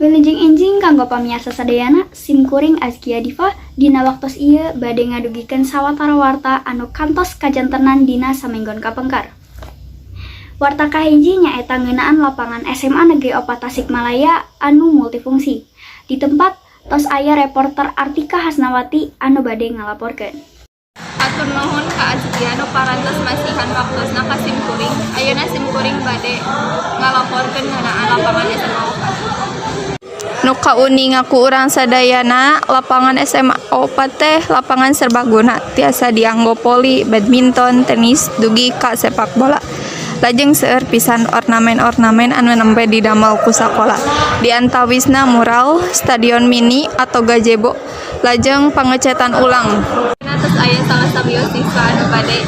Wilujeng enjing kanggo pamiarsa sadayana simkuring Azkia Diva dina waktos ieu bade ngadugikeun sawatara warta anu kantos kajantenan dina samenggon kapengkar. Warta kahiji nyaeta ngeunaan lapangan SMA Negeri 4 Tasikmalaya anu multifungsi. Di tempat tos aya reporter Artika Hasnawati anu bade ngalaporkeun. Atur nuhun ka Azkia nu parantos masihan waktosna ka simkuring. Ayeuna simkuring bade ngalaporkeun ngeunaan lapangan SMA 4. Nu kauni ngaku urang sadayana lapangan SMA 4 teh lapangan serbaguna tiasa dianggo voli, badminton, tenis, dugi ka sepak bola. Lajeng seueur pisan ornamen-ornamen anu nembe didamel ku sakola. Di antawisna mural, stadion mini atau gazebo. Lajeng pangecetan ulang. Terus aya salah sabieu siswa anu bade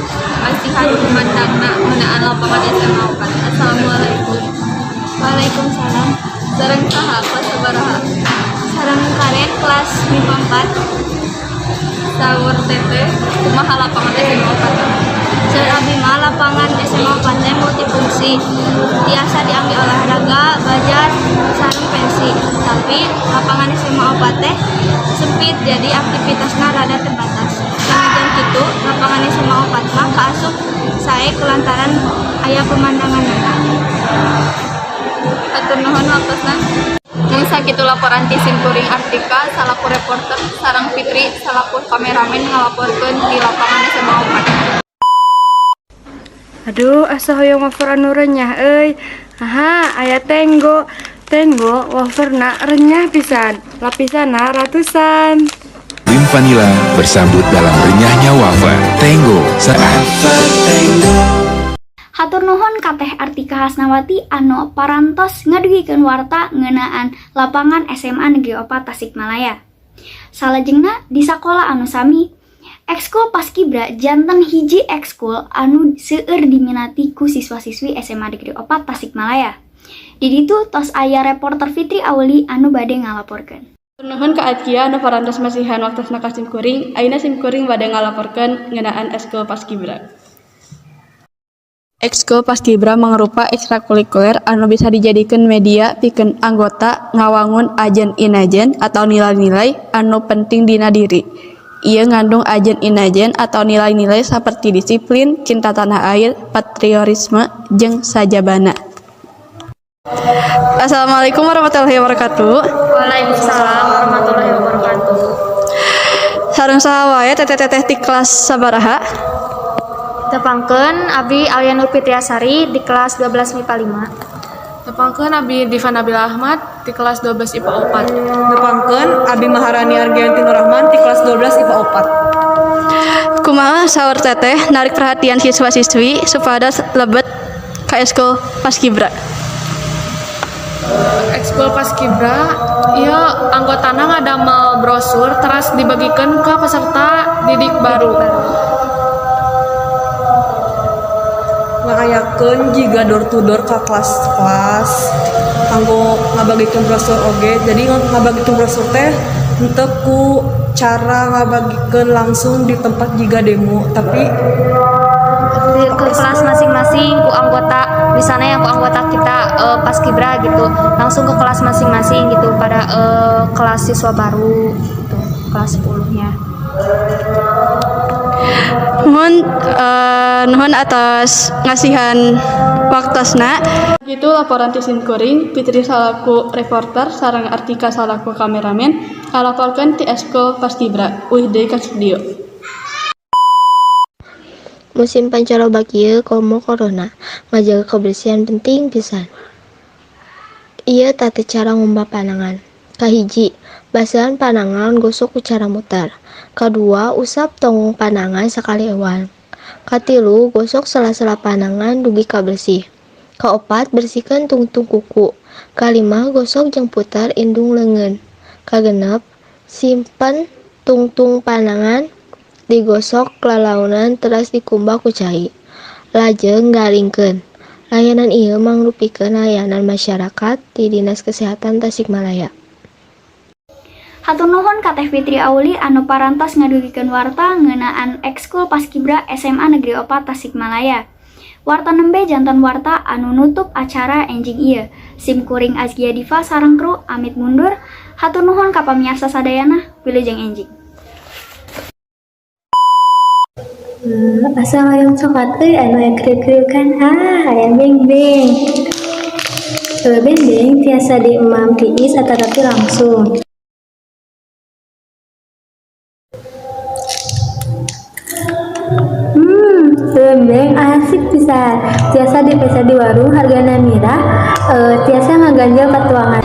masihan kumandangna ngeunaan lapangan SMA 4. Assalamualaikum. Waalaikumsalam. Sareng saha kelas sabaraha? Sareng karen kelas MIPA 4. Saur teteh kumaha lapangan SMA 4? Saur abdi mah lapangan SMA 4 teh multifungsi. Biasa diambil olahraga, belajar, sareng pensi. Tapi lapangan SMA 4 teh sempit jadi aktivitasna rada terbatas. Sanajan kitu, lapangan SMA 4 mah kaasup sae kulantaran aya pemandanganna. Atur nuhun waktosna. Mun sakitu laporan ti simkuring Artika salaku reporter sareng Fitri salaku kameramen ngalaporkeun di lapangan SMA 4. Aduh, asa hoyong wafer anu renyah euy. Aha, aya tenggo. Tenggo waferna renyah pisan. Lapisanna ratusan. Krim Vanilla bersambut dalam renyahnya wafer. Tenggo saat Hatur nuhun ka Teh Artika Hasnawati anu parantos ngadugikeun warta ngeunaan lapangan SMA Negeri 4 Tasikmalaya. Salajengna di sakola anu sami, ekskul Paskibra janten hiji ekskul anu seueur diminati ku siswa-siswi SMA Negeri 4 Tasikmalaya. Di ditu tos aya reporter Fitri Auli anu bade ngalaporkeun. Nuhun ka Azkia anu parantos masihan waktosna ka simkuring. Ayeuna simkuring bade ngalaporkeun ngeunaan ekskul Paskibra. Ekskul Paskibra mangrupa ekstrakurikuler anu bisa dijadikeun media pikeun anggota ngawangun ajen inajen atau nilai-nilai anu penting dina diri. Ieu ngandung ajen inajen atau nilai-nilai saperti disiplin, cinta tanah air, patriotisme, jeung sajabana. Assalamualaikum warahmatullahi wabarakatuh. Waalaikumsalam warahmatullahi wabarakatuh. Sareng saha wae teteh-teteh ti kelas sabaraha? Tepangkeun abdi Alia Nur Fitriasari di kelas 12 MIPA 5. Tepangkeun abdi Diva Nabila Ahmad di kelas 12 IPA 4. Tepangkeun abdi Maharani Argianti Nurrahman di kelas 12 IPA 4. Kumaha saur teteh narik perhatian siswa-siswi supados lebet ka ekskul Paskibra. Ekskul Paskibra ieu anggotana ngadamel brosur teras dibagikeun ke peserta didik baru. Ngayakeun jiga door to door ka kelas-kelas kanggo ngabagikeun brosur oge. Jadi ngabagikeun brosur teh henteu ku cara ngabagikeun langsung di tempat jiga demo, tapi Ke kelas masing-masing ku anggota, misalnya yang ku anggota kita Paskibra gitu, langsung ke kelas masing-masing gitu pada kelas siswa baru gitu, kelas 10-nya. Nuhun atas ngasihan waktosna. Gitu laporan ti simkuring, Fitri salaku reporter sareng Artika salaku kameramen ngalaporkeun ti ekskul Paskibra. Deui ka studio. Musim pancaroba kieu komo corona, ngajaga kebersihan penting pisan. Ieu tati cara ngumba panangan. Kahiji, basihan panangan gosok ku cara mutar. Kadua, usap tongong panangan sakali ewan. Katilu, gosok sela-sela panangan dugi ka bersih. Kaopat, bersihkeun tungtung kuku. Kalima, gosok jeung putar indung leungeun. Kagenep, simpen tungtung panangan digosok lalaunan teras dikumbah ku cai. Lajeng garingkeun. Layanan ieu mangrupikeun layanan masyarakat di Dinas Kesehatan Tasikmalaya. Hatur nuhun ka Teh Fitri Auli anu parantos ngadugikeun warta ngeunaan ekskul Paskibra SMA Negeri 4 Tasikmalaya. Warta nembe jantan warta anu nutup acara enjing ieu. Sim kuring Azkia Diva sareng kru amit mundur. Hatur nuhun ka pamiarsa sadayana, wilujeng enjing. Assalamualaikum sobat anu ekriuk-kriukan hayang beng-beng. Beng-beng tiasa diemam tiis atarapi langsung. Beng-beng asik pisan. Tiasa dipesa di warung hargana mirah, tiasa ngaganjal katuangan.